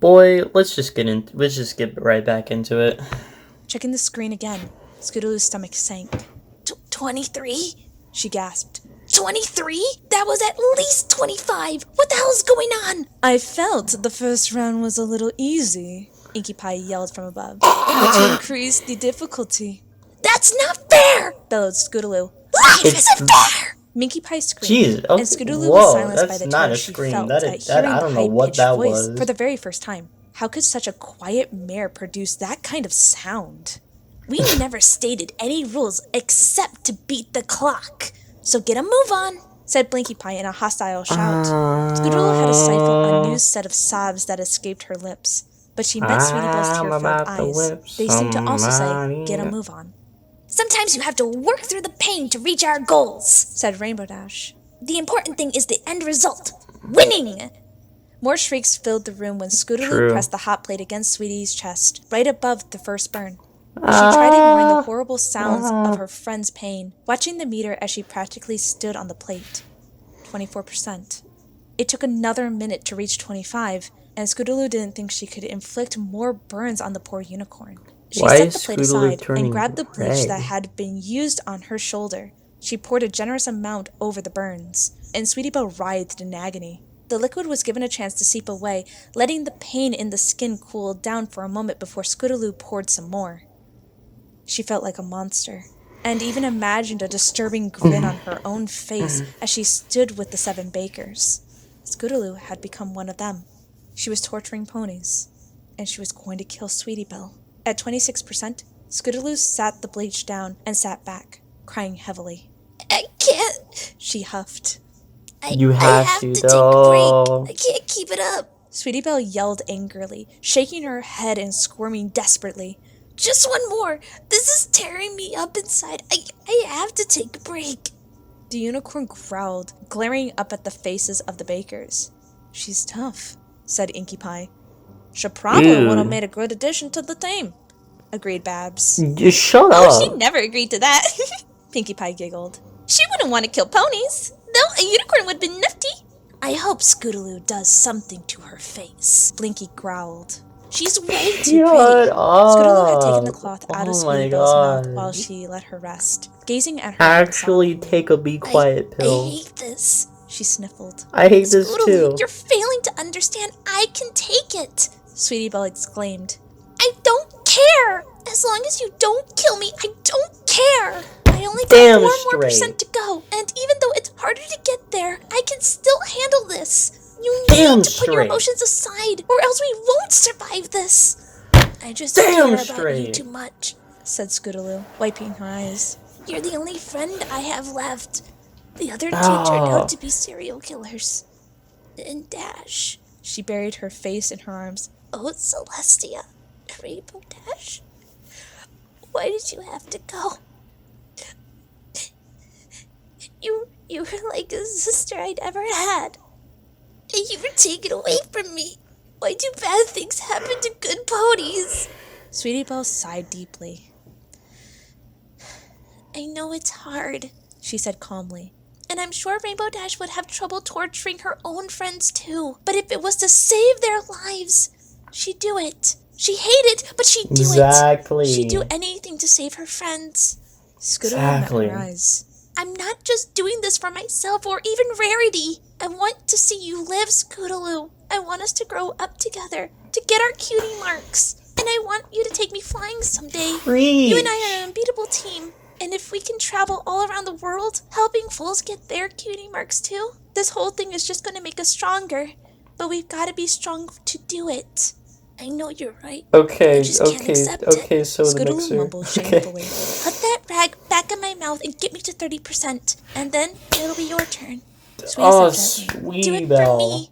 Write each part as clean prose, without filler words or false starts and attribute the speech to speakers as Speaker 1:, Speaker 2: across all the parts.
Speaker 1: Boy, let's just get right back into it.
Speaker 2: Checking the screen again, Scootaloo's stomach sank. 23? She gasped. 23? That was at least 25! What the hell's going on? I felt the first round was a little easy, Inky Pie yelled from above. I had to increase the difficulty. That's not fair! Bellowed Scootaloo. Life isn't fair! Minky Pie screamed, and Scootaloo was silenced by the terror she felt at hearing the high-pitched voice for the very first time. How could such a quiet mare produce that kind of sound? We never stated any rules except to beat the clock. So get a move on, said Blinky Pie in a hostile shout. Scootaloo had to stifle a new set of sobs that escaped her lips. But she met Sweetie Belle's tear-filled eyes. They seemed to also say, get a move on. Sometimes you have to work through the pain to reach our goals, said Rainbow Dash. The important thing is the end result. Winning! More shrieks filled the room when Scootaloo pressed the hot plate against Sweetie's chest, right above the first burn. She tried ignoring the horrible sounds of her friend's pain, watching the meter as she practically stood on the plate. 24%. It took another minute to reach 25, and Scootaloo didn't think she could inflict more burns on the poor unicorn. She set the plate aside and grabbed the bleach that had been used on her shoulder. She poured a generous amount over the burns, and Sweetie Belle writhed in agony. The liquid was given a chance to seep away, letting the pain in the skin cool down for a moment before Scootaloo poured some more. She felt like a monster, and even imagined a disturbing grin on her own face as she stood with the 7 bakers. Scootaloo had become one of them. She was torturing ponies, and she was going to kill Sweetie Belle. At 26%, Scootaloo sat the bleach down and sat back, crying heavily. I can't, she huffed. I have to take a break. I can't keep it up. Sweetie Belle yelled angrily, shaking her head and squirming desperately. Just one more. This is tearing me up inside. I have to take a break. The unicorn growled, glaring up at the faces of the bakers. She's tough, said Inky Pie. She probably would have made a good addition to the team, agreed Babs.
Speaker 1: Just shut up.
Speaker 2: Oh, she never agreed to that, Pinkie Pie giggled. She wouldn't want to kill ponies. No, a unicorn would have been nifty. I hope Scootaloo does something to her face, Blinky growled. She's way too pretty. Scootaloo had taken the cloth out of Sweetie Belle's mouth while she let her rest, gazing at her.
Speaker 1: Actually, take a be quiet pill.
Speaker 2: I hate this, she sniffled.
Speaker 1: I hate this too.
Speaker 2: You're failing to understand. I can take it, Sweetie Belle exclaimed. I don't care. As long as you don't kill me, I don't care. I only got 4 more percent to go, and even though it's harder to get there, I can still handle this. You need to put your emotions aside, or else we won't survive this. I just care about you too much, said Scootaloo, wiping her eyes. You're the only friend I have left. The other two turned out to be serial killers. And Dash. She buried her face in her arms. Oh, Celestia. Rainbow Dash. Why did you have to go? You were like a sister I'd ever had. And you were taken away from me. Why do bad things happen to good ponies? Sweetie Belle sighed deeply. I know it's hard, she said calmly. And I'm sure Rainbow Dash would have trouble torturing her own friends too. But if it was to save their lives, she'd do it. She hated it, but she'd do it. She'd do anything to save her friends. Scootaloo met her eyes. I'm not just doing this for myself or even Rarity. I want to see you live, Scootaloo. I want us to grow up together, to get our cutie marks. And I want you to take me flying someday. You and I are an unbeatable team. And if we can travel all around the world, helping fools get their cutie marks too, this whole thing is just going to make us stronger. But we've got to be strong to do it. I know you're right.
Speaker 1: Okay,
Speaker 2: so the Scootaloo
Speaker 1: mixer.
Speaker 2: Mumbled shamefully. Put that rag back in my mouth and get me to 30%. And then it'll be your turn.
Speaker 1: Sweetie
Speaker 2: Do it
Speaker 1: Belle.
Speaker 2: for me.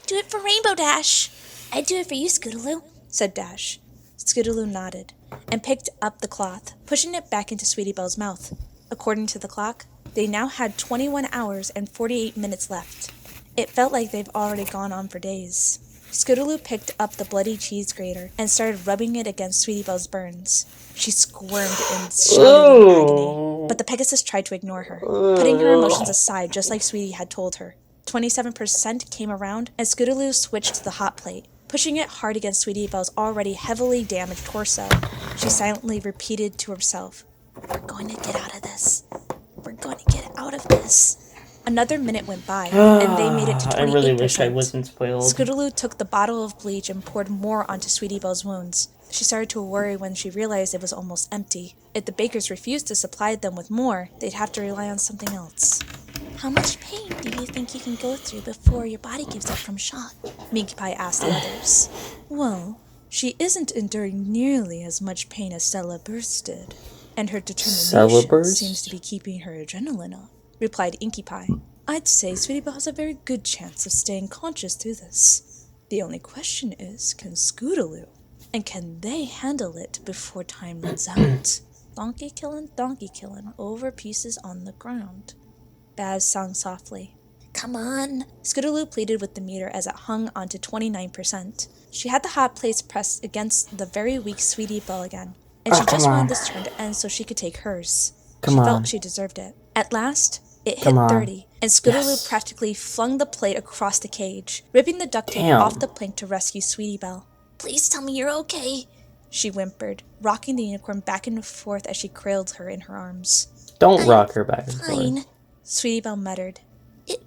Speaker 2: Do it for Rainbow Dash. I'd do it for you, Scootaloo, said Dash. Scootaloo nodded and picked up the cloth, pushing it back into Sweetie Belle's mouth. According to the clock, they now had 21 hours and 48 minutes left. It felt like they've already gone on for days. Scootaloo picked up the bloody cheese grater and started rubbing it against Sweetie Belle's burns. She squirmed and shouted in agony, but the Pegasus tried to ignore her, putting her emotions aside just like Sweetie had told her. 27% came around, and Scootaloo switched to the hot plate, Pushing it hard against Sweetie Belle's already heavily damaged torso, she silently repeated to herself, "We're going to get out of this. We're going to get out of this." Another minute went by, and they made it to 28%.
Speaker 1: I really wish I wasn't spoiled.
Speaker 2: Scootaloo took the bottle of bleach and poured more onto Sweetie Belle's wounds. She started to worry when she realized it was almost empty. If the bakers refused to supply them with more, they'd have to rely on something else. "How much pain do you think you can go through before your body gives up from shock?" Minky Pie asked the others. "Well, she isn't enduring nearly as much pain as Stella Burst did, and her determination seems to be keeping her adrenaline up," replied Inky Pie. "I'd say Sweetie Belle has a very good chance of staying conscious through this. The only question is, can Scootaloo? And can they handle it before time runs out?" Donkey killin', over pieces on the ground," Baz sang softly. "Come on," Scootaloo pleaded with the meter as it hung onto 29%. She had the hot plates pressed against the very weak Sweetie Belle again, and she just wanted this turn to end so she could take hers. She felt she deserved it. At last, it hit 30, and Scootaloo practically flung the plate across the cage, ripping the duct tape off the plank to rescue Sweetie Belle. "Please tell me you're okay," she whimpered, rocking the unicorn back and forth as she cradled her in her arms.
Speaker 1: "Don't rock her back and
Speaker 2: fine,"
Speaker 1: forth.
Speaker 2: Sweetie Belle muttered.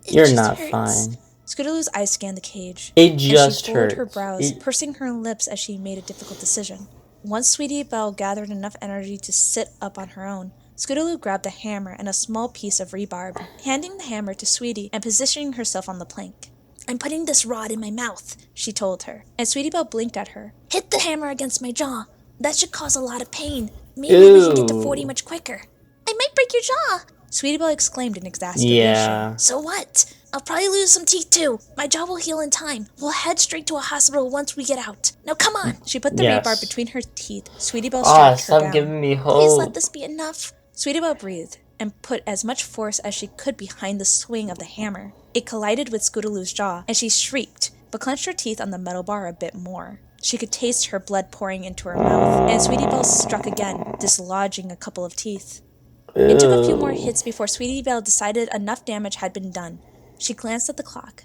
Speaker 2: You're
Speaker 1: just not hurts. Fine.
Speaker 2: Scootaloo's eyes scanned the cage.
Speaker 1: It just
Speaker 2: she
Speaker 1: hurts.
Speaker 2: Her brows, pursing her lips as she made a difficult decision. Once Sweetie Belle gathered enough energy to sit up on her own, Scootaloo grabbed a hammer and a small piece of rebarb, handing the hammer to Sweetie and positioning herself on the plank. "I'm putting this rod in my mouth," she told her, and Sweetie Belle blinked at her. "Hit the hammer against my jaw. That should cause a lot of pain. Maybe we can get to 40 much quicker." "I might break your jaw," Sweetie Belle exclaimed in exasperation.
Speaker 1: Yeah.
Speaker 2: "So what? I'll probably lose some teeth too. My jaw will heal in time. We'll head straight to a hospital once we get out. Now come on." She put the rebar between her teeth. Sweetie Belle struck her down.
Speaker 1: Stop giving me hope.
Speaker 2: "Please let this be enough." Sweetie Belle breathed and put as much force as she could behind the swing of the hammer. It collided with Scootaloo's jaw, and she shrieked, but clenched her teeth on the metal bar a bit more. She could taste her blood pouring into her mouth, and Sweetie Belle struck again, dislodging a couple of teeth. It took a few more hits before Sweetie Belle decided enough damage had been done. She glanced at the clock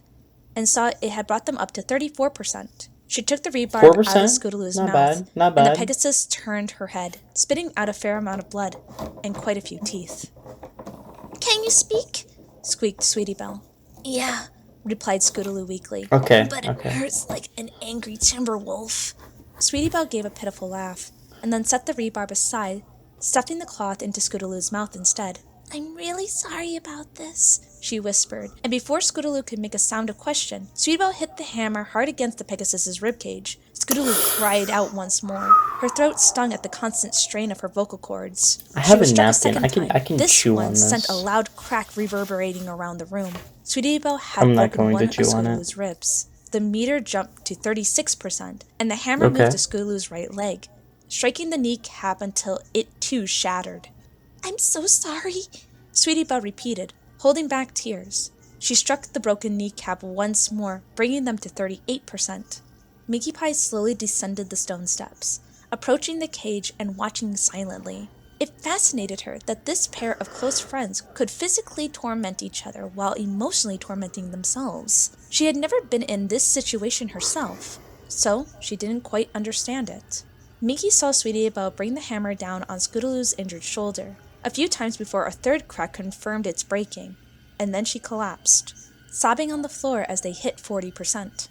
Speaker 2: and saw it had brought them up to 34%. She took the rebar out of Scootaloo's mouth,
Speaker 1: not bad.
Speaker 2: And the Pegasus turned her head, spitting out a fair amount of blood and quite a few teeth. "Can you speak?" squeaked Sweetie Belle. "Yeah," replied Scootaloo weakly. But it hurts like an angry timber wolf." Sweetie Belle gave a pitiful laugh, and then set the rebarb aside, stuffing the cloth into Scootaloo's mouth instead. "I'm really sorry about this," she whispered, and before Scootaloo could make a sound of question, Sweetie Belle hit the hammer hard against the Pegasus's ribcage. Scootaloo cried out once more. Her throat stung at the constant strain of her vocal cords.
Speaker 1: I have a napkin. I can chew on this.
Speaker 2: This one sent a loud crack reverberating around the room. Sweetie Belle had broken one of Scootaloo's ribs. The meter jumped to 36%, and the hammer moved to Scootaloo's right leg, striking the kneecap until it too shattered. "I'm so sorry," Sweetie Belle repeated, holding back tears. She struck the broken kneecap once more, bringing them to 38%. Minky Pie slowly descended the stone steps, approaching the cage and watching silently. It fascinated her that this pair of close friends could physically torment each other while emotionally tormenting themselves. She had never been in this situation herself, so she didn't quite understand it. Minky saw Sweetie Belle bring the hammer down on Scootaloo's injured shoulder, a few times before a third crack confirmed its breaking, and then she collapsed, sobbing on the floor as they hit 40%.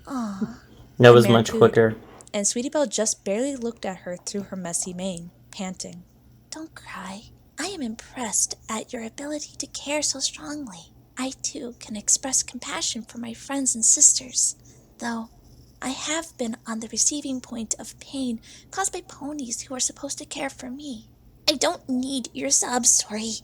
Speaker 2: "Aww."
Speaker 1: That was much quicker.
Speaker 2: And Sweetie Belle just barely looked at her through her messy mane, panting. "Don't cry. I am impressed at your ability to care so strongly. I too can express compassion for my friends and sisters, though I have been on the receiving point of pain caused by ponies who are supposed to care for me. I don't need your sob story,"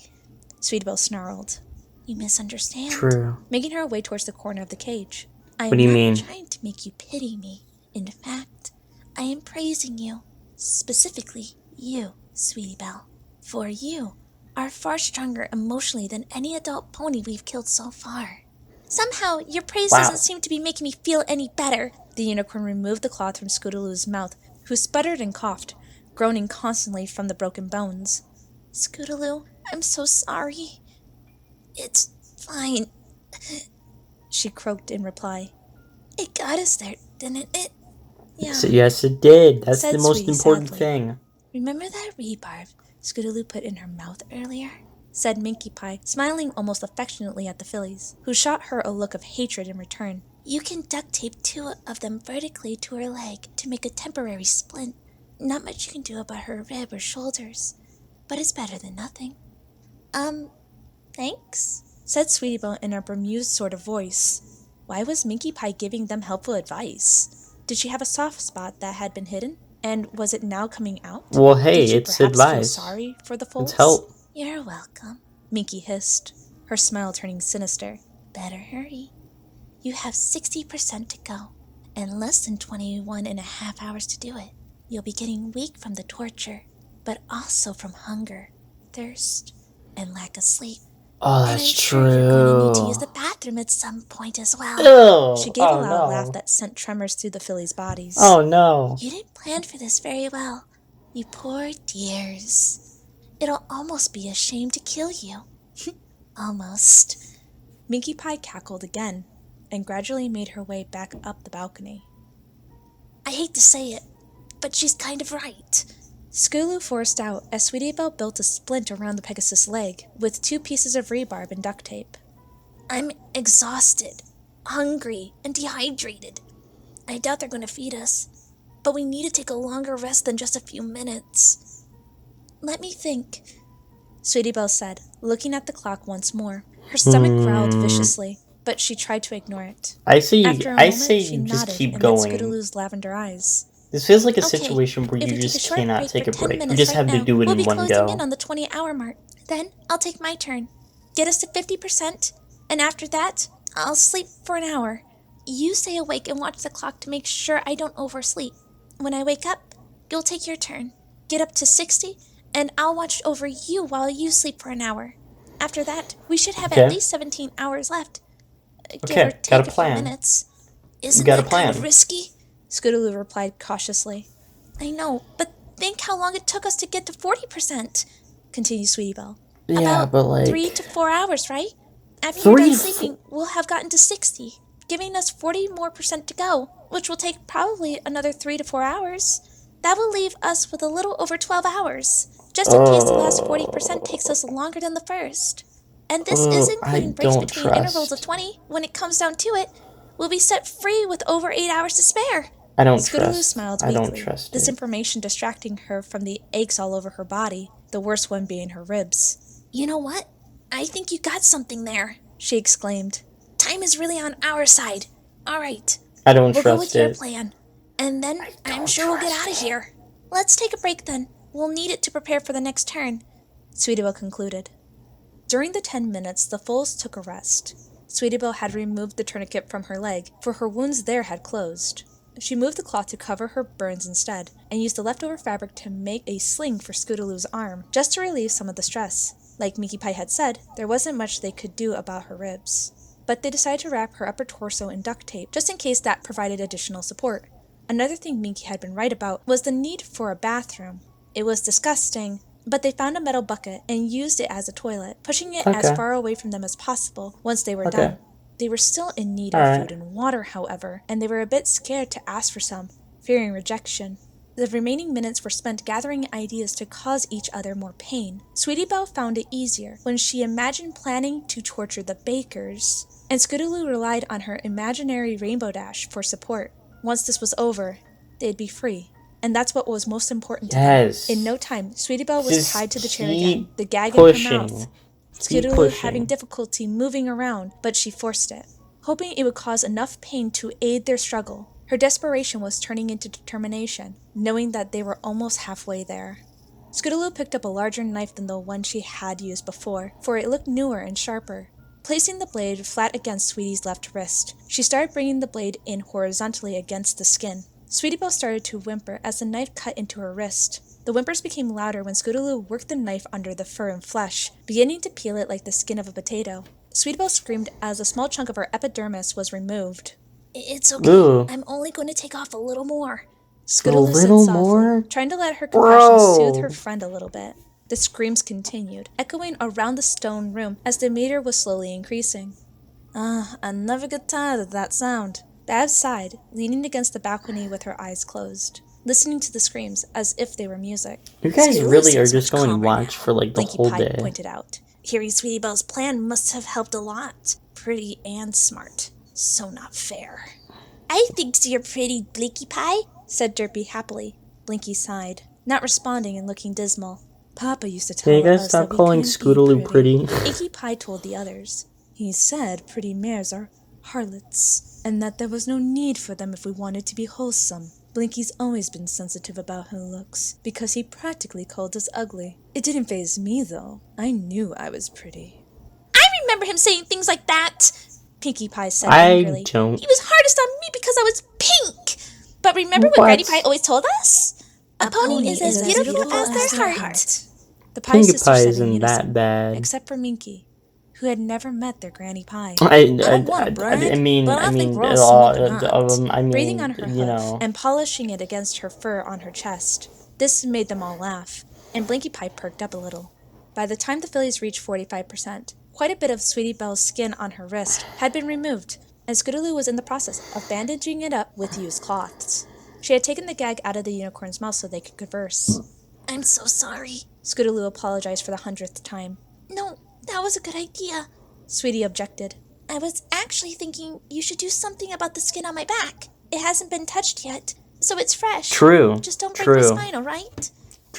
Speaker 2: Sweetie Belle snarled. "You misunderstand."
Speaker 1: True.
Speaker 2: Making her way towards the corner of the cage. "I
Speaker 1: What do you
Speaker 2: am
Speaker 1: mean?
Speaker 2: not trying to make you pity me. In fact, I am praising you. Specifically, you, Sweetie Belle. For you are far stronger emotionally than any adult pony we've killed so far." "Somehow, your praise doesn't seem to be making me feel any better." The unicorn removed the cloth from Scootaloo's mouth, who sputtered and coughed, groaning constantly from the broken bones. "Scootaloo, I'm so sorry." "It's fine," she croaked in reply. "It got us there, didn't it? Yeah,
Speaker 1: So, yes, it did. That's
Speaker 2: said
Speaker 1: the most
Speaker 2: Sweetie
Speaker 1: important
Speaker 2: sadly.
Speaker 1: thing.
Speaker 2: Remember that rebarb Scootaloo put in her mouth earlier? Said Minky Pie, smiling almost affectionately at the fillies, who shot her a look of hatred in return. You can duct tape 2 of them vertically to her leg to make a temporary splint. Not much you can do about her rib or shoulders, but it's better than nothing. Thanks, said Sweetiebelle in a bemused sort of voice. Why was Minky Pie giving them helpful advice? Did she have a soft spot that had been hidden? And was it now coming out?
Speaker 1: Well, hey,
Speaker 2: Did she
Speaker 1: it's
Speaker 2: perhaps feel
Speaker 1: advice.
Speaker 2: sorry for the foals?
Speaker 1: It's help.
Speaker 2: You're welcome, Minky hissed, her smile turning sinister. Better hurry. You have 60% to go, and less than 21.5 hours to do it. You'll be getting weak from the torture, but also from hunger, thirst, and lack of sleep.
Speaker 1: Oh,
Speaker 2: And I'm
Speaker 1: that's
Speaker 2: sure you're going to need to
Speaker 1: true.
Speaker 2: use the bathroom at some point as well.
Speaker 1: Ew.
Speaker 2: She gave a
Speaker 1: Oh,
Speaker 2: loud laugh
Speaker 1: no.
Speaker 2: that sent tremors through the fillies' bodies.
Speaker 1: Oh, no.
Speaker 2: You didn't plan for this very well, you poor dears. It'll almost be a shame to kill you. Almost. Minky Pie cackled again, and gradually made her way back up the balcony. I hate to say it, but she's kind of right. Scootaloo forced out as Sweetiebelle built a splint around the Pegasus' leg with 2 pieces of rebarb and duct tape. I'm exhausted, hungry, and dehydrated. I doubt they're going to feed us, but we need to take a longer rest than just a few minutes. Let me think, Sweetiebelle said, looking at the clock once more. Her stomach growled viciously, but she tried to ignore it.
Speaker 1: I say
Speaker 2: After a
Speaker 1: I
Speaker 2: moment,
Speaker 1: say
Speaker 2: she
Speaker 1: you just
Speaker 2: nodded
Speaker 1: keep
Speaker 2: and met
Speaker 1: going.
Speaker 2: Scootaloo's lavender eyes.
Speaker 1: This feels like a
Speaker 2: Okay,
Speaker 1: situation where
Speaker 2: if
Speaker 1: you
Speaker 2: we take a
Speaker 1: just
Speaker 2: short
Speaker 1: cannot
Speaker 2: break
Speaker 1: take
Speaker 2: for
Speaker 1: a
Speaker 2: 10
Speaker 1: break. You
Speaker 2: minutes
Speaker 1: just
Speaker 2: right
Speaker 1: have to
Speaker 2: now,
Speaker 1: do it
Speaker 2: we'll
Speaker 1: in
Speaker 2: be
Speaker 1: one
Speaker 2: closing
Speaker 1: go.
Speaker 2: in on the 20-hour mark. Then I'll take my turn. Get us to 50%, and after that, I'll sleep for an hour. You stay awake and watch the clock to make sure I don't oversleep. When I wake up, you'll take your turn. Get up to 60, and I'll watch over you while you sleep for an hour. After that, we should have at
Speaker 1: Okay.
Speaker 2: least 17 hours left. Give or
Speaker 1: Okay, got
Speaker 2: take
Speaker 1: a
Speaker 2: a few
Speaker 1: plan.
Speaker 2: minutes.
Speaker 1: We
Speaker 2: Isn't
Speaker 1: got a
Speaker 2: that kind of
Speaker 1: plan.
Speaker 2: risky? Scootaloo replied cautiously. I know, but think how long it took us to get to 40%, continued Sweetiebelle.
Speaker 1: Yeah,
Speaker 2: About
Speaker 1: but like
Speaker 2: 3 to 4 hours, right? After you're
Speaker 1: 3
Speaker 2: done
Speaker 1: to
Speaker 2: sleeping, we'll have gotten to 60, giving us 40 more percent to go, which will take probably another 3 to 4 hours. That will leave us with a little over 12 hours, just in case the last 40% takes us longer than the first. And this is including
Speaker 1: I
Speaker 2: breaks
Speaker 1: don't
Speaker 2: between intervals of
Speaker 1: trust.
Speaker 2: 20. When it comes down to it, we'll be set free with over 8 hours to spare.
Speaker 1: I don't
Speaker 2: Scootaloo
Speaker 1: trust.
Speaker 2: smiled
Speaker 1: I don't
Speaker 2: weakly,
Speaker 1: trust
Speaker 2: this
Speaker 1: it.
Speaker 2: information distracting her from the aches all over her body, the worst one being her ribs. You know what? I think you got something there, she exclaimed. Time is really on our side. All right,
Speaker 1: I don't
Speaker 2: we'll go with
Speaker 1: trust
Speaker 2: your
Speaker 1: it.
Speaker 2: plan, and then I'm
Speaker 1: don't
Speaker 2: sure we'll get
Speaker 1: trust
Speaker 2: out of
Speaker 1: it.
Speaker 2: here. Let's take a break then. We'll need it to prepare for the next turn, Sweetiebelle concluded. During the 10 minutes, the foals took a rest. Sweetiebelle had removed the tourniquet from her leg, for her wounds there had closed. She moved the cloth to cover her burns instead, and used the leftover fabric to make a sling for Scootaloo's arm, just to relieve some of the stress. Like Minky Pie had said, there wasn't much they could do about her ribs. But they decided to wrap her upper torso in duct tape, just in case that provided additional support. Another thing Minky had been right about was the need for a bathroom. It was disgusting, but they found a metal bucket and used it as a toilet, pushing it as
Speaker 1: Okay.
Speaker 2: far away from them as possible once they were
Speaker 1: Okay.
Speaker 2: done. They were still in need of
Speaker 1: Alright.
Speaker 2: food and water, however, and they were a bit scared to ask for some, fearing rejection. The remaining minutes were spent gathering ideas to cause each other more pain. Sweetiebelle found it easier when she imagined planning to torture the bakers, and Scootaloo relied on her imaginary Rainbow Dash for support. Once this was over, they'd be free. And that's what was most important to them.
Speaker 1: Yes.
Speaker 2: In no time, Sweetiebelle was
Speaker 1: Just
Speaker 2: tied to the chair
Speaker 1: keep
Speaker 2: again, the gag
Speaker 1: pushing.
Speaker 2: in her mouth.
Speaker 1: Keep
Speaker 2: Scootaloo
Speaker 1: pushing.
Speaker 2: having difficulty moving around, but she forced it, hoping it would cause enough pain to aid their struggle. Her desperation was turning into determination, knowing that they were almost halfway there. Scootaloo picked up a larger knife than the one she had used before, for it looked newer and sharper. Placing the blade flat against Sweetie's left wrist, she started bringing the blade in horizontally against the skin. Sweetiebelle started to whimper as the knife cut into her wrist. The whimpers became louder when Scootaloo worked the knife under the fur and flesh, beginning to peel it like the skin of a potato. Sweetiebelle screamed as a small chunk of her epidermis was removed. It's okay.
Speaker 1: Ooh.
Speaker 2: I'm only going to take off a little more,
Speaker 1: A
Speaker 2: Scootaloo said
Speaker 1: little
Speaker 2: softly,
Speaker 1: more?
Speaker 2: trying to let her compassion soothe her
Speaker 1: Bro.
Speaker 2: friend a little bit. The screams continued, echoing around the stone room as the meter was slowly increasing. I never get tired of that sound, Babs sighed, leaning against the balcony with her eyes closed, listening to the screams as if they were music.
Speaker 1: You guys
Speaker 2: Scootaloo
Speaker 1: really are
Speaker 2: seems
Speaker 1: just
Speaker 2: much
Speaker 1: going to
Speaker 2: calmer
Speaker 1: watch
Speaker 2: now,
Speaker 1: for like the
Speaker 2: Blinky
Speaker 1: whole
Speaker 2: Pie
Speaker 1: day.
Speaker 2: pointed out. Hearing Sweetie Belle's plan must have helped a lot. Pretty and smart. So not fair. I think you're pretty, Blinky Pie, said Derpy happily. Blinky sighed, not responding and looking dismal. Papa used to tell
Speaker 1: Can you guys
Speaker 2: us
Speaker 1: stop
Speaker 2: that we
Speaker 1: calling
Speaker 2: couldn't
Speaker 1: Scootaloo
Speaker 2: be pretty.
Speaker 1: pretty?
Speaker 2: Inky Pie told the others. He said pretty mares are harlots, and that there was no need for them if we wanted to be wholesome. Blinky's always been sensitive about her looks, because he practically called us ugly. It didn't faze me, though. I knew I was pretty. I remember him saying things like that, Pinkie Pie said angrily.
Speaker 1: don't.
Speaker 2: He was hardest on me because I was pink. But remember what Granny Pie always told us? A pony is as beautiful as their heart. The Pie
Speaker 1: Pinkie
Speaker 2: sisters
Speaker 1: Pie
Speaker 2: said in
Speaker 1: isn't that
Speaker 2: unison,
Speaker 1: bad.
Speaker 2: except for Minky, who had never met their Granny Pie.
Speaker 1: I
Speaker 2: Breathing on her
Speaker 1: you
Speaker 2: hoof
Speaker 1: know.
Speaker 2: and polishing it against her fur on her chest. This made them all laugh, and Blinky Pie perked up a little. By the time the fillies reached 45%, quite a bit of Sweetie Belle's skin on her wrist had been removed, and Scootaloo was in the process of bandaging it up with used cloths. She had taken the gag out of the unicorn's mouth so they could converse. I'm so sorry, Scootaloo apologized for the 100th time. No, that was a good idea, Sweetie objected. I was actually thinking you should do something about the skin on my back. It hasn't been touched yet, so it's fresh.
Speaker 1: True.
Speaker 2: Just don't break my spine, all right?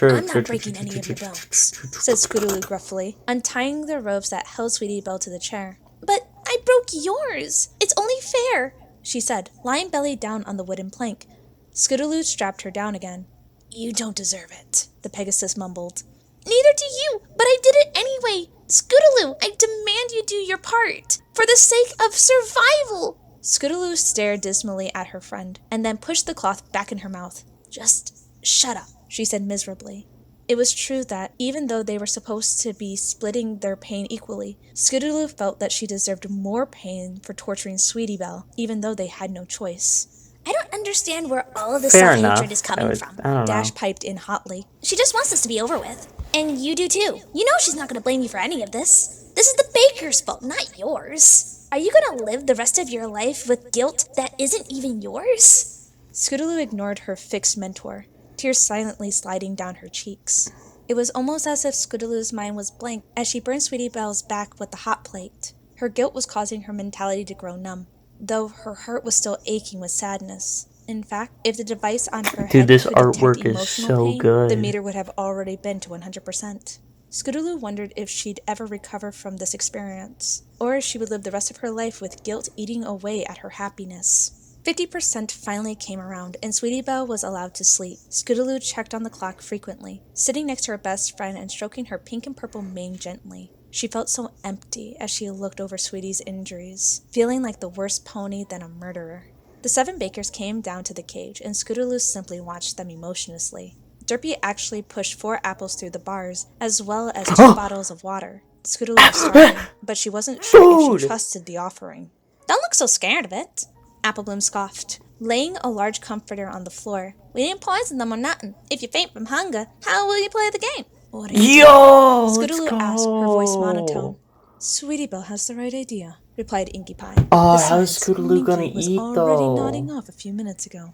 Speaker 2: I'm not breaking any of your bones, said Scootaloo gruffly, untying the ropes that held Sweetie Belle to the chair. But I broke yours. It's only fair, she said, lying belly down on the wooden plank. Scootaloo strapped her down again. You don't deserve it, the Pegasus mumbled. Neither do you, but I did it anyway. Scootaloo, I demand you do your part, for the sake of survival. Scootaloo stared dismally at her friend, and then pushed the cloth back in her mouth. Just shut up, she said miserably. It was true that, even though they were supposed to be splitting their pain equally, Scootaloo felt that she deserved more pain for torturing Sweetie Belle, even though they had no choice. I don't understand where all of this self-hatred is coming from, Dash piped in hotly. She just wants this to be over with. And you do too. You know she's not going to blame you for any of this. This is the baker's fault, not yours. Are you going to live the rest of your life with guilt that isn't even yours? Scootaloo ignored her fixed mentor, tears silently sliding down her cheeks. It was almost as if Scootaloo's mind was blank as she burned Sweetie Belle's back with the hot plate. Her guilt was causing her mentality to grow numb, though her heart was still aching with sadness. In fact, if the device on her head
Speaker 1: this
Speaker 2: could
Speaker 1: artwork
Speaker 2: detect
Speaker 1: is
Speaker 2: emotional
Speaker 1: so
Speaker 2: pain,
Speaker 1: good.
Speaker 2: the meter would have already been to 100%. Scootaloo wondered if she'd ever recover from this experience, or if she would live the rest of her life with guilt eating away at her happiness. 50% finally came around, and Sweetie Belle was allowed to sleep. Scootaloo checked on the clock frequently, sitting next to her best friend and stroking her pink and purple mane gently. She felt so empty as she looked over Sweetie's injuries, feeling like the worse pony than a murderer. The 7 bakers came down to the cage, and Scootaloo simply watched them emotionlessly. Derpy actually pushed 4 apples through the bars, as well as 2 bottles of water. Scootaloo was starving, but she wasn't sure if she trusted the offering. Don't look so scared of it, Applebloom scoffed, laying a large comforter on the floor. We didn't poison them or nothing. If you faint from hunger, how will you play the game? What are you doing? Scootaloo asked, her voice monotone. Sweetie Belle has the right idea, replied Inky Pie.
Speaker 1: How's Scootaloo gonna eat,
Speaker 2: already nodding off a few minutes ago.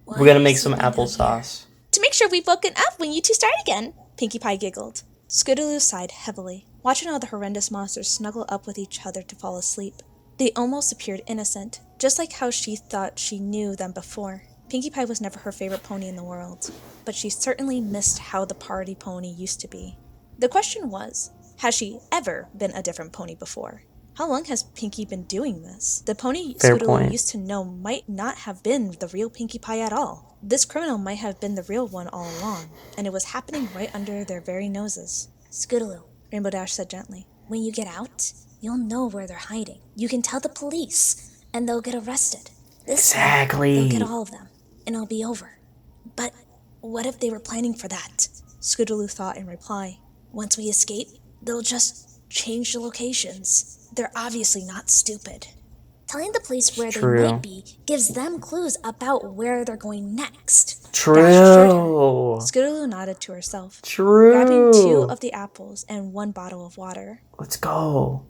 Speaker 1: We're gonna make some applesauce.
Speaker 2: To make sure we've woken up when you two start again, Pinkie Pie giggled. Scootaloo sighed heavily, watching all the horrendous monsters snuggle up with each other to fall asleep. They almost appeared innocent, just like how she thought she knew them before. Pinkie Pie was never her favorite pony in the world, but she certainly missed how the party pony used to be. The question was, has she ever been a different pony before? How long has Pinkie been doing this? The pony Scootaloo used to know might not have been the real Pinkie Pie at all. This criminal might have been the real one all along, and it was happening right under their very noses. Scootaloo, Rainbow Dash said gently, when you get out, you'll know where they're hiding. You can tell the police, and they'll get arrested. This time, they'll get all of them, and it'll be over. But what if they were planning for that? Scootaloo thought in reply. Once we escape, they'll just change the locations. They're obviously not stupid. Telling the police where they might be gives them clues about where they're going next. Scootaloo nodded to herself, grabbing 2 of the apples and 1 bottle of water.
Speaker 1: Let's go.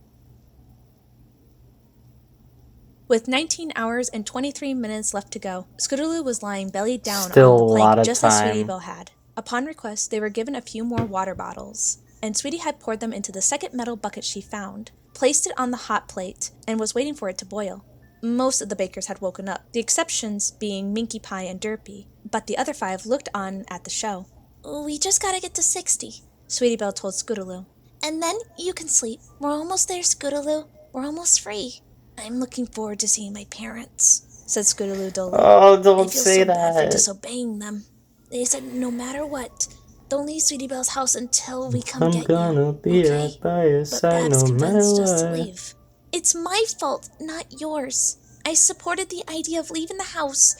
Speaker 2: With 19 hours and 23 minutes left to go, Scootaloo was lying belly down
Speaker 1: Still
Speaker 2: on the
Speaker 1: a
Speaker 2: plank
Speaker 1: lot of
Speaker 2: just as Sweetie
Speaker 1: time.
Speaker 2: Belle had. Upon request, they were given a few more water bottles, and Sweetie had poured them into the second metal bucket she found, placed it on the hot plate, and was waiting for it to boil. Most of the bakers had woken up, the exceptions being Minky Pie and Derpy, but the other 5 looked on at the show. "We just gotta get to 60, Sweetie Belle told Scootaloo. "And then you can sleep. We're almost there, Scootaloo. We're almost free." "I'm looking forward to seeing my parents," said Scootaloo dully.
Speaker 1: Oh,
Speaker 2: "I
Speaker 1: don't
Speaker 2: feel
Speaker 1: say
Speaker 2: so bad for
Speaker 1: that.
Speaker 2: disobeying them. They said no matter what, don't leave Sweetie Belle's house until we come
Speaker 1: I'm
Speaker 2: get
Speaker 1: gonna
Speaker 2: you,
Speaker 1: be
Speaker 2: okay?
Speaker 1: right by your
Speaker 2: But
Speaker 1: side
Speaker 2: Babs
Speaker 1: no matter
Speaker 2: convinced us to
Speaker 1: what.
Speaker 2: leave. It's my fault, not yours. I supported the idea of leaving the house.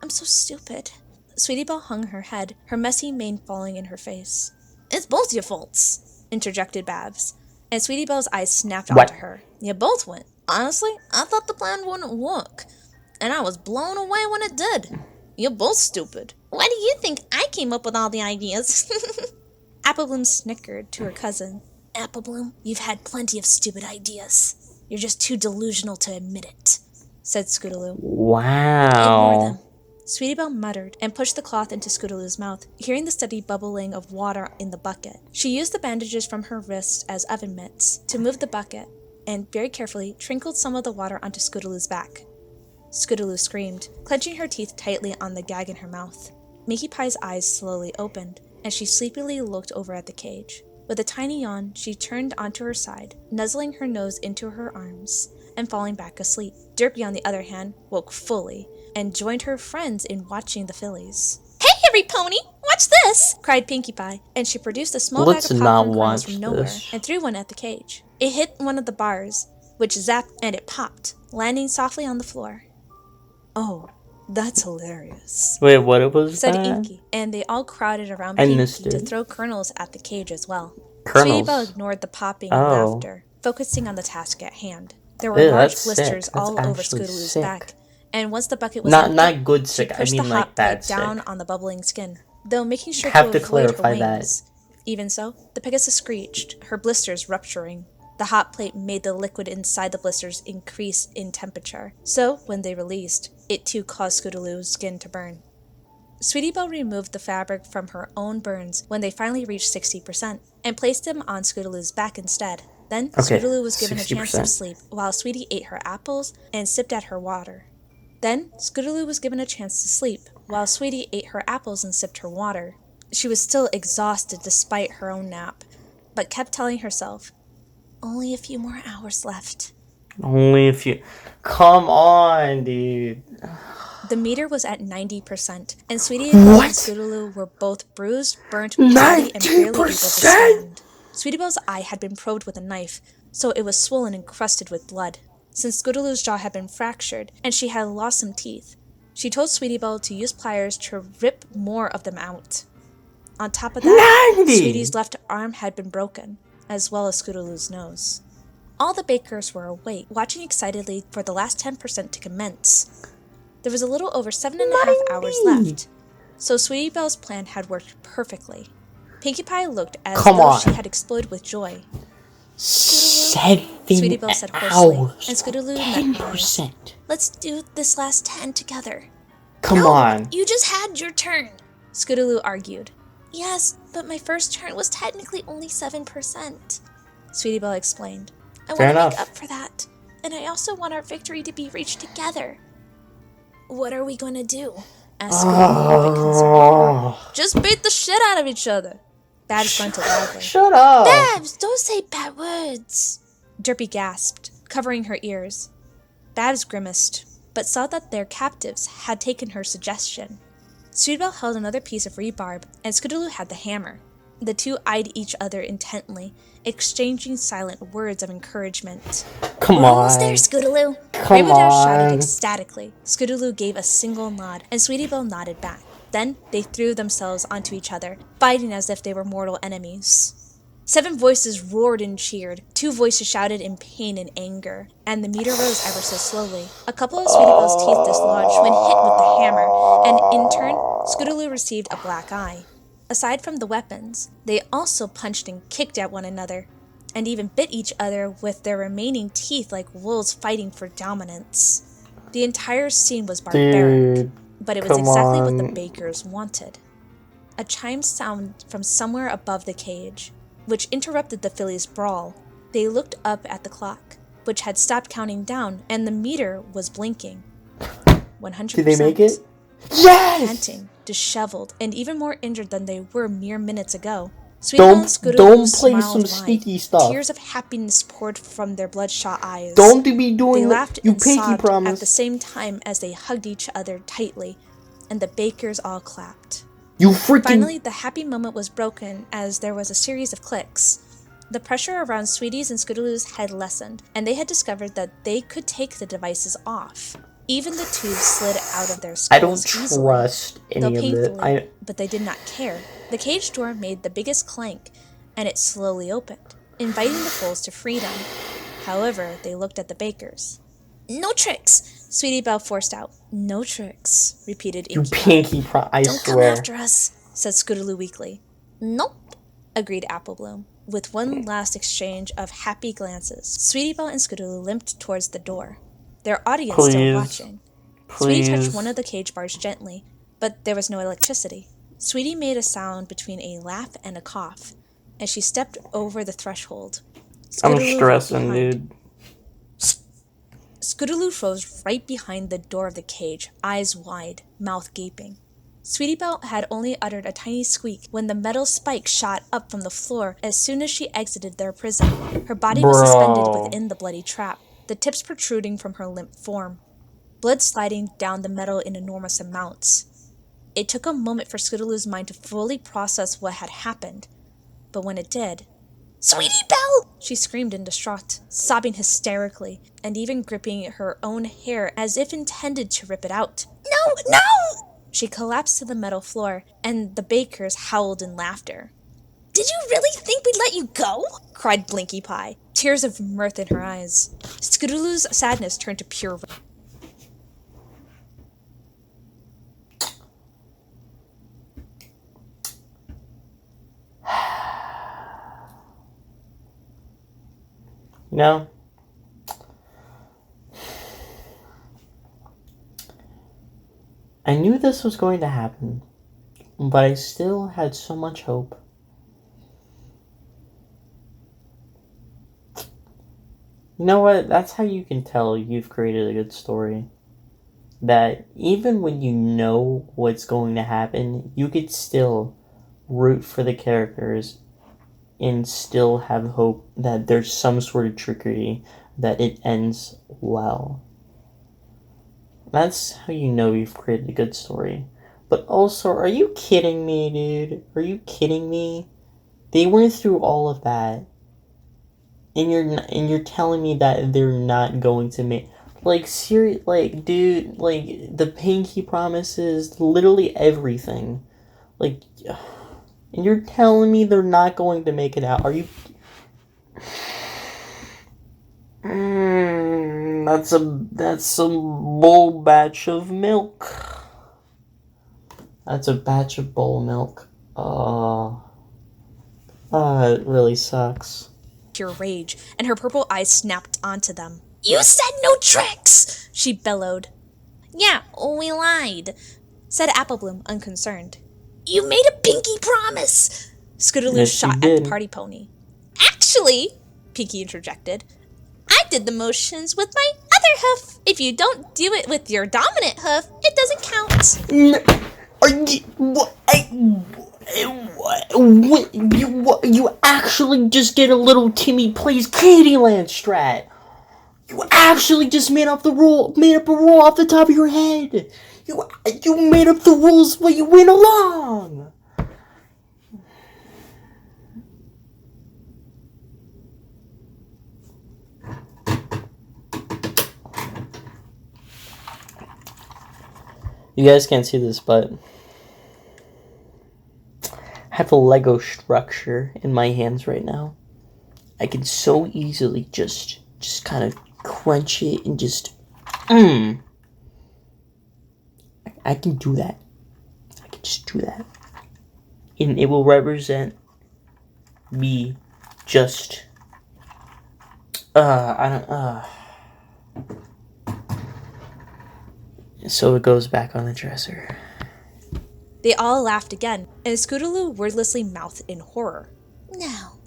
Speaker 2: I'm so stupid." Sweetie Belle hung her head, her messy mane falling in her face. "It's both your faults," interjected Babs, and Sweetie Belle's eyes snapped
Speaker 1: What?
Speaker 2: onto her. "You both went. Honestly, I thought the plan wouldn't work, and I was blown away when it did. You're both stupid. Why do you think I came up with all the ideas?" Applebloom snickered to her cousin. "Applebloom, you've had plenty of stupid ideas. You're just too delusional to admit it," said Scootaloo. "Ignore
Speaker 1: Wow.
Speaker 2: them." Sweetie Belle muttered and pushed the cloth into Scootaloo's mouth, hearing the steady bubbling of water in the bucket. She used the bandages from her wrists as oven mitts to move the bucket, and very carefully trickled some of the water onto Scootaloo's back. Scootaloo screamed, clenching her teeth tightly on the gag in her mouth. Minky Pie's eyes slowly opened, and she sleepily looked over at the cage. With a tiny yawn, she turned onto her side, nuzzling her nose into her arms, and falling back asleep. Derpy, on the other hand, woke fully, and joined her friends in watching the fillies. "Hey, every pony! Watch this!" cried Pinkie Pie, and she produced a small
Speaker 1: Let's
Speaker 2: bag of
Speaker 1: not
Speaker 2: popcorn kernels from
Speaker 1: watch
Speaker 2: nowhere
Speaker 1: this.
Speaker 2: and threw one at the cage. It hit one of the bars, which zapped, and it popped, landing softly on the floor. "Oh, that's hilarious,"
Speaker 1: Wait, what was
Speaker 2: said
Speaker 1: that?
Speaker 2: Inky, and they all crowded around
Speaker 1: I
Speaker 2: Pinkie
Speaker 1: missed
Speaker 2: to
Speaker 1: it.
Speaker 2: throw kernels at the cage as well. Sweetie Belle
Speaker 1: Kernels.
Speaker 2: ignored the popping and
Speaker 1: Oh.
Speaker 2: laughter, focusing on the task at hand. There were
Speaker 1: Ew,
Speaker 2: large
Speaker 1: that's
Speaker 2: blisters
Speaker 1: sick. That's
Speaker 2: all over
Speaker 1: actually
Speaker 2: Scootaloo's
Speaker 1: sick.
Speaker 2: back, and once the bucket was
Speaker 1: Not
Speaker 2: empty,
Speaker 1: good
Speaker 2: she
Speaker 1: sick. I
Speaker 2: pushed
Speaker 1: mean
Speaker 2: the
Speaker 1: like
Speaker 2: hot plate
Speaker 1: bad
Speaker 2: down
Speaker 1: sick.
Speaker 2: on the bubbling skin, though making sure
Speaker 1: Have
Speaker 2: to
Speaker 1: to
Speaker 2: avoid her
Speaker 1: clarify that.
Speaker 2: wings. Even so, the Pegasus screeched, her blisters rupturing. The hot plate made the liquid inside the blisters increase in temperature, so when they released, it too caused Scootaloo's skin to burn. Sweetie Belle removed the fabric from her own burns when they finally reached 60%, and placed them on Scootaloo's back instead. Then
Speaker 1: Okay,
Speaker 2: Scootaloo was given a chance to
Speaker 1: 60%.
Speaker 2: sleep, while Sweetie ate her apples and sipped at her water. She was still exhausted despite her own nap, but kept telling herself, "Only a few more hours left."
Speaker 1: Only if you. Come on, dude.
Speaker 2: The meter was at 90%, and Sweetie Belle
Speaker 1: What?
Speaker 2: and Scootaloo were both bruised, burnt, bloody, and barely able to
Speaker 1: 90%?
Speaker 2: stand. Sweetie Belle's eye had been probed with a knife, so it was swollen and crusted with blood. Since Scootaloo's jaw had been fractured, and she had lost some teeth, she told Sweetie Belle to use pliers to rip more of them out. On top of that,
Speaker 1: 90!
Speaker 2: Sweetie's left arm had been broken, as well as Scootaloo's nose. All the bakers were awake, watching excitedly for the last 10% to commence. There was a little over 7.5 hours
Speaker 1: 90!
Speaker 2: left, so Sweetie Belle's plan had worked perfectly. Pinkie Pie looked as
Speaker 1: Come
Speaker 2: though
Speaker 1: on.
Speaker 2: she had exploded with joy.
Speaker 1: 7
Speaker 2: Sweetie Belle said hoarsely,
Speaker 1: hours.
Speaker 2: and Scootaloo met
Speaker 1: 10%.
Speaker 2: "Let's do this last 10 together."
Speaker 1: Come
Speaker 2: "No,
Speaker 1: on.
Speaker 2: you just had your turn," Scootaloo argued. "Yes, but my first turn was technically only 7%, Sweetie Belle explained. "I
Speaker 1: Fair
Speaker 2: want to
Speaker 1: enough.
Speaker 2: make up for that, and I also want our victory to be reached together." "What are we going to do?" asked Scootaloo a bit concerned.
Speaker 1: Oh.
Speaker 2: "Just beat the shit out of each other," Babs grunted loudly.
Speaker 1: Shut up.
Speaker 2: "Babs, don't say bad words," Derpy gasped, covering her ears. Babs grimaced, but saw that their captives had taken her suggestion. Sweetie Belle held another piece of rebarb, and Scootaloo had the hammer. The two eyed each other intently, exchanging silent words of encouragement.
Speaker 1: Come
Speaker 2: "We're almost
Speaker 1: on.
Speaker 2: there, Scootaloo!"
Speaker 1: Come
Speaker 2: Rainbow Dash shouted
Speaker 1: on.
Speaker 2: ecstatically. Scootaloo gave a single nod, and Sweetie Belle nodded back. Then they threw themselves onto each other, fighting as if they were mortal enemies. 7 voices roared and cheered. 2 voices shouted in pain and anger, and the meter rose ever so slowly. A couple of Sweetie Belle's teeth dislodged when hit with the hammer, and in turn, Scootaloo received a black eye. Aside from the weapons, they also punched and kicked at one another. and even bit each other with their remaining teeth like wolves fighting for dominance. The entire scene was barbaric,
Speaker 1: Dude,
Speaker 2: but it was
Speaker 1: come
Speaker 2: exactly what the
Speaker 1: on.
Speaker 2: bakers wanted. A chime sounded from somewhere above the cage, which interrupted the fillies' brawl. They looked up at the clock, which had stopped counting down, and the meter was blinking. 100%.
Speaker 1: Did they make it? Yes!
Speaker 2: Panting, disheveled, and even more injured than they were mere minutes ago. Sweetbell and Scootaloo
Speaker 1: Don't play
Speaker 2: smiled
Speaker 1: some
Speaker 2: wide.
Speaker 1: sneaky stuff.
Speaker 2: Tears of happiness poured from their bloodshot eyes.
Speaker 1: Don't be doing
Speaker 2: They
Speaker 1: that.
Speaker 2: laughed
Speaker 1: You
Speaker 2: and
Speaker 1: pinky
Speaker 2: sobbed
Speaker 1: promise.
Speaker 2: at the same time as they hugged each other tightly, and the bakers all clapped.
Speaker 1: You freaking...
Speaker 2: Finally, the happy moment was broken as there was a series of clicks. The pressure around Sweetie's and Scootaloo's had lessened, and they had discovered that they could take the devices off. Even the tubes slid out of their skulls
Speaker 1: I don't
Speaker 2: easily,
Speaker 1: trust
Speaker 2: though
Speaker 1: any of
Speaker 2: painfully,
Speaker 1: it.
Speaker 2: but they did not care. The cage door made the biggest clank, and it slowly opened, inviting the foals to freedom. However, they looked at the bakers. "No tricks!" Sweetie Belle forced out. "No tricks," repeated
Speaker 1: You
Speaker 2: Inky.
Speaker 1: pinky promise. I
Speaker 2: "Don't come
Speaker 1: swear.
Speaker 2: after us," said Scootaloo weakly. "Nope," agreed Apple Bloom, with one last exchange of happy glances. Sweetie Belle and Scootaloo limped towards the door, their audience still
Speaker 1: Please.
Speaker 2: watching. Sweetie touched
Speaker 1: Please.
Speaker 2: one of the cage bars gently, but there was no electricity. Sweetie made a sound between a laugh and a cough, as she stepped over the threshold.
Speaker 1: I'm
Speaker 2: Scootaloo
Speaker 1: stressing,
Speaker 2: behind.
Speaker 1: dude.
Speaker 2: Scootaloo froze right behind the door of the cage, eyes wide, mouth gaping. Sweetie Belle had only uttered a tiny squeak when the metal spike shot up from the floor as soon as she exited their prison. Her body was suspended
Speaker 1: Bro.
Speaker 2: within the bloody trap, the tips protruding from her limp form, blood sliding down the metal in enormous amounts. It took a moment for Scootaloo's mind to fully process what had happened, but when it did, "Sweetie Belle!" she screamed in distraught, sobbing hysterically, and even gripping her own hair as if intended to rip it out. "No, no!" She collapsed to the metal floor, and the bakers howled in laughter. "Did you really think we'd let you go?" cried Blinkie Pie, tears of mirth in her eyes. Scootaloo's sadness turned to pure rage.
Speaker 1: You know? I knew this was going to happen, but I still had so much hope. You know what? That's how you can tell you've created a good story. That even when you know what's going to happen, you could still root for the characters and still have hope that there's some sort of trickery, that it ends well. That's how you know you've created a good story. But also, are you kidding me, dude? Are you kidding me? They went through all of that, and you're telling me that they're not going to make, like, serious, like, dude, like, the pinky promises, literally everything, like, and you're telling me they're not going to make it out? Are you? That's a bowl batch of milk. That's a batch of bowl milk. It really sucks.
Speaker 2: Pure rage, and her purple eyes snapped onto them. "You said no tricks!" she bellowed. "Yeah, we lied," said Apple Bloom, unconcerned. "You made a pinky promise!" Scootaloo
Speaker 1: Yes,
Speaker 2: shot
Speaker 1: you
Speaker 2: at
Speaker 1: did.
Speaker 2: the party pony. "Actually," Pinky interjected, "I did the motions with my other hoof. If you don't do it with your dominant hoof, it doesn't count."
Speaker 1: You actually just did a little Timmy Plays Candyland strat. You actually just made up a rule off the top of your head. You made up the rules while you went along. You guys can't see this, but I have a Lego structure in my hands right now. I can so easily just kind of crunch it and just I can do that. I can just do that. And it will represent me just I don't. So it goes back on the dresser.
Speaker 2: They all laughed again, and Scootaloo wordlessly mouthed in horror.
Speaker 3: Now,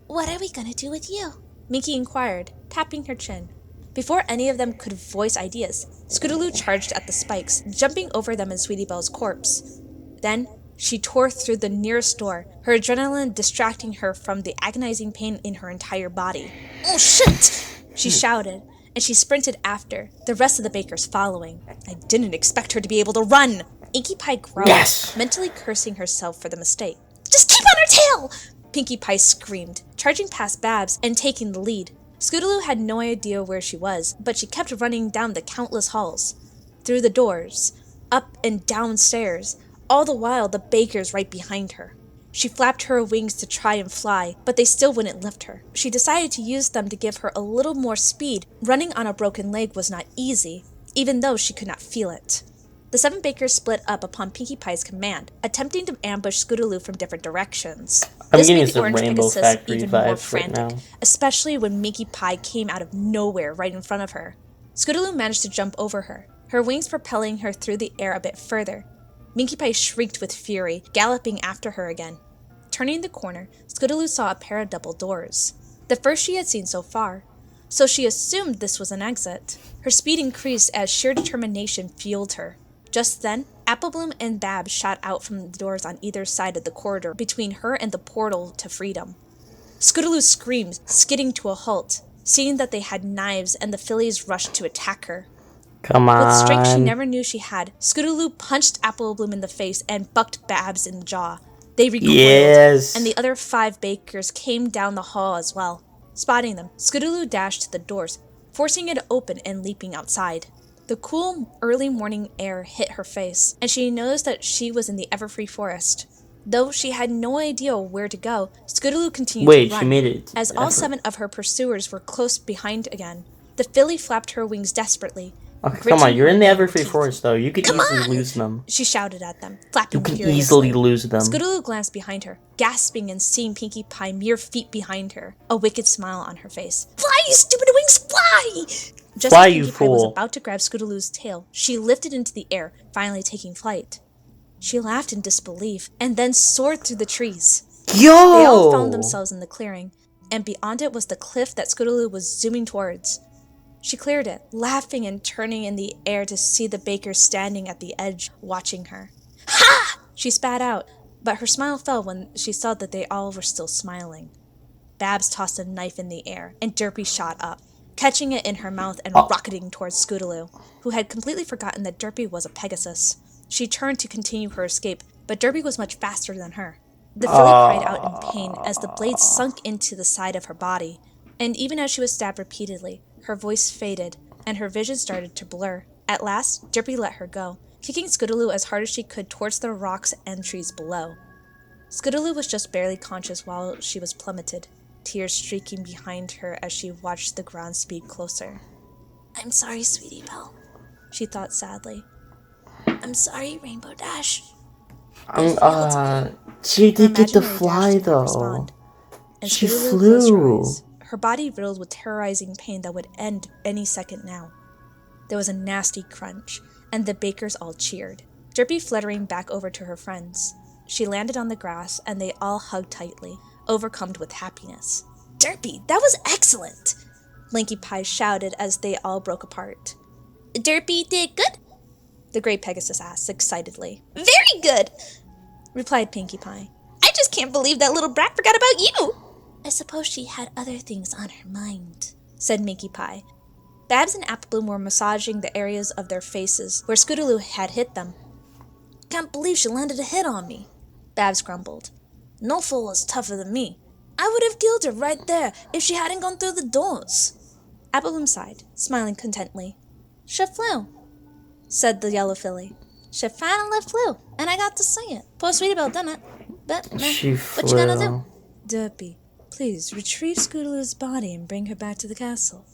Speaker 3: what are we gonna do with you?
Speaker 2: Minky inquired, tapping her chin. Before any of them could voice ideas, Scootaloo charged at the spikes, jumping over them in Sweetie Belle's corpse. Then, she tore through the nearest door, her adrenaline distracting her from the agonizing pain in her entire body.
Speaker 3: Oh shit!
Speaker 2: She shouted, and she sprinted after, the rest of the bakers following. I didn't expect her to be able to run! Inky Pie growled,
Speaker 1: Yes!
Speaker 2: mentally cursing herself for the mistake.
Speaker 3: Just keep on her tail!
Speaker 2: Pinkie Pie screamed, charging past Babs and taking the lead. Scootaloo had no idea where she was, but she kept running down the countless halls, through the doors, up and down stairs, all the while the bakers right behind her. She flapped her wings to try and fly, but they still wouldn't lift her. She decided to use them to give her a little more speed. Running on a broken leg was not easy, even though she could not feel it. The 7 bakers split up upon Pinkie Pie's command, attempting to ambush Scootaloo from different directions.
Speaker 1: I'm
Speaker 2: This
Speaker 1: getting
Speaker 2: made the
Speaker 1: some
Speaker 2: Orange
Speaker 1: Rainbow
Speaker 2: Pegasus
Speaker 1: Factory
Speaker 2: even more
Speaker 1: vibes right
Speaker 2: frantic,
Speaker 1: now.
Speaker 2: especially when Minky Pie came out of nowhere right in front of her. Scootaloo managed to jump over her, her wings propelling her through the air a bit further. Minky Pie shrieked with fury, galloping after her again. Turning the corner, Scootaloo saw a pair of double doors, the first she had seen so far, so she assumed this was an exit. Her speed increased as sheer determination fueled her. Just then, Applebloom and Babs shot out from the doors on either side of the corridor between her and the portal to freedom. Scootaloo screamed, skidding to a halt, seeing that they had knives and the fillies rushed to attack her.
Speaker 1: Come on.
Speaker 2: With strength she never knew she had, Scootaloo punched Applebloom in the face and bucked Babs in the jaw. They recoiled,
Speaker 1: Yes.
Speaker 2: and the other 5 bakers came down the hall as well. Spotting them, Scootaloo dashed to the doors, forcing it open and leaping outside. The cool, early morning air hit her face, and she noticed that she was in the Everfree Forest. Though she had no idea where to go, Scootaloo continued to run.
Speaker 1: She made it.
Speaker 2: As all 7 of her pursuers were close behind again, the filly flapped her wings desperately.
Speaker 1: Okay, come on, you're in the Everfree
Speaker 2: teeth.
Speaker 1: Forest, though. You could easily lose them.
Speaker 2: She shouted at them, flapping
Speaker 1: You can
Speaker 2: furiously.
Speaker 1: easily lose them.
Speaker 2: Scootaloo glanced behind her, gasping and seeing Pinkie Pie mere feet behind her, a wicked smile on her face.
Speaker 3: Fly, you stupid wings, fly!
Speaker 2: Just
Speaker 1: Fly,
Speaker 2: as
Speaker 1: you
Speaker 2: Pinkie Pie was
Speaker 1: fool.
Speaker 2: about to grab Scootaloo's tail, she lifted into the air, finally taking flight. She laughed in disbelief, and then soared through the trees.
Speaker 1: Yo!
Speaker 2: They all found themselves in the clearing, and beyond it was the cliff that Scootaloo was zooming towards. She cleared it, laughing and turning in the air to see the bakers standing at the edge, watching her.
Speaker 3: Ha!
Speaker 2: She spat out, but her smile fell when she saw that they all were still smiling. Babs tossed a knife in the air, and Derpy shot up, catching it in her mouth and rocketing towards Scootaloo, who had completely forgotten that Derpy was a Pegasus. She turned to continue her escape, but Derpy was much faster than her. The filly cried out in pain as the blade sunk into the side of her body, and even as she was stabbed repeatedly, her voice faded, and her vision started to blur. At last, Derpy let her go, kicking Scootaloo as hard as she could towards the rocks and trees below. Scootaloo was just barely conscious while she was plummeted, tears streaking behind her as she watched the ground speed closer.
Speaker 3: I'm sorry, Sweetie Belle.
Speaker 2: She thought sadly.
Speaker 3: I'm sorry, Rainbow Dash.
Speaker 1: She did get to
Speaker 2: Imaginary
Speaker 1: fly,
Speaker 2: dash didn't
Speaker 1: though.
Speaker 2: respond, and
Speaker 1: She
Speaker 2: Scootaloo closed her
Speaker 1: flew.
Speaker 2: eyes, her body riddled with terrorizing pain that would end any second now. There was a nasty crunch, and the bakers all cheered, Derpy fluttering back over to her friends. She landed on the grass, and they all hugged tightly, overcome with happiness.
Speaker 3: Derpy, that was excellent!
Speaker 2: Blinky Pie shouted as they all broke apart.
Speaker 3: Derpy did good?
Speaker 2: The Great Pegasus asked excitedly.
Speaker 3: Very good!
Speaker 2: Replied Pinkie Pie.
Speaker 3: I just can't believe that little brat forgot about you! I suppose she had other things on her mind,
Speaker 2: said Minky Pie. Babs and Applebloom were massaging the areas of their faces where Scootaloo had hit them.
Speaker 3: Can't believe she landed a hit on me,
Speaker 2: Babs grumbled.
Speaker 3: No fool is tougher than me. I would have killed her right there if she hadn't gone through the doors.
Speaker 2: Applebloom sighed, smiling contently.
Speaker 3: She flew,
Speaker 2: said the yellow filly.
Speaker 3: She finally flew, and I got to see it. Poor Sweetie Belle done it. But,
Speaker 1: She flew.
Speaker 3: what you gonna do?
Speaker 2: Derpy, please retrieve Scootaloo's body and bring her back to the castle,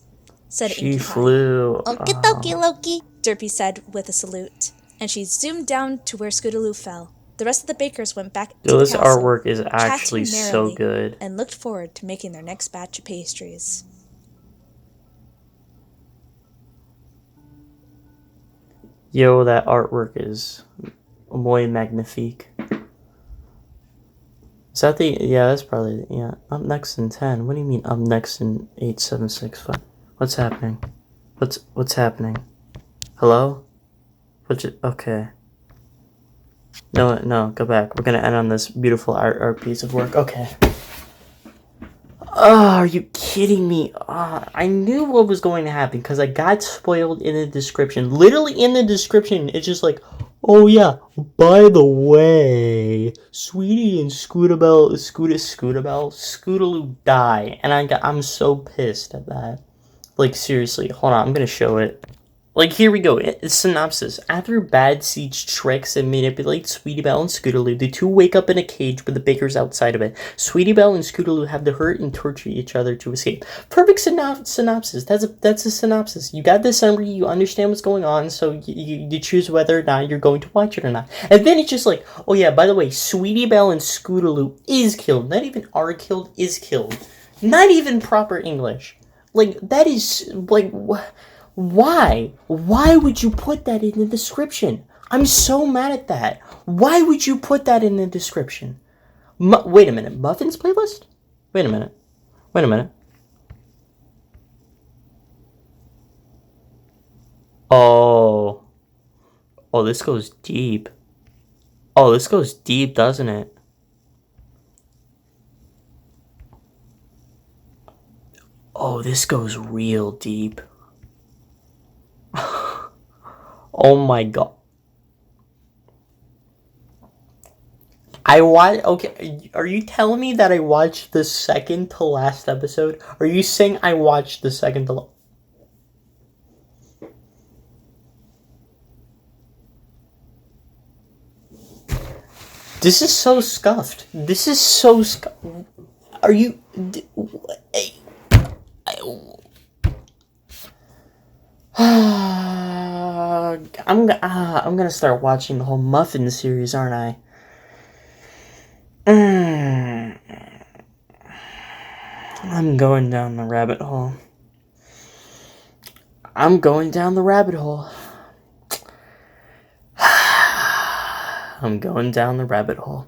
Speaker 2: said
Speaker 1: She
Speaker 2: Inky Pie.
Speaker 1: flew.
Speaker 3: Okie dokie, Loki.
Speaker 2: Derpy said with a salute, and she zoomed down to where Scootaloo fell. The rest of the bakers went back to
Speaker 1: Yo,
Speaker 2: the
Speaker 1: this
Speaker 2: castle,
Speaker 1: artwork is actually
Speaker 2: chatting
Speaker 1: so
Speaker 2: merrily,
Speaker 1: good.
Speaker 2: and looked forward to making their next batch of pastries.
Speaker 1: Yo, that artwork is muy magnifique. Is that the... Yeah, that's probably... Yeah. Up next in 10. What do you mean up next in 8, 7, 6, 5? What's happening? What's happening? Hello? Okay. No, go back. We're gonna end on this beautiful art piece of work. Okay. Oh, are you kidding me? I knew what was going to happen because I got spoiled in the description. Literally in the description, it's just like, oh yeah, by the way, Sweetie and Scootaloo die. And I'm so pissed at that. Like, seriously, hold on, I'm gonna show it. Like, here we go. Synopsis. After Bad siege tricks and manipulates Sweetie Belle and Scootaloo, the two wake up in a cage with the bakers outside of it. Sweetie Belle and Scootaloo have to hurt and torture each other to escape. Perfect synopsis. That's a synopsis. You got the summary, you understand what's going on, so you choose whether or not you're going to watch it or not. And then it's just like, oh yeah, by the way, Sweetie Belle and Scootaloo is killed. Not even are killed, is killed. Not even proper English. Like, that is, like... Why? Why would you put that in the description? I'm so mad at that. Why would you put that in the description? Wait a minute. Muffins playlist? Wait a minute. Oh. Oh, this goes deep. Oh, this goes deep, doesn't it? Oh, this goes real deep. Oh my god. Okay, are you telling me that I watched the second to last episode? Are you saying I watched the second to last? This is so scuffed. Are you... I'm gonna start watching the whole Muffin series, aren't I? I'm going down the rabbit hole. I'm going down the rabbit hole. I'm going down the rabbit hole.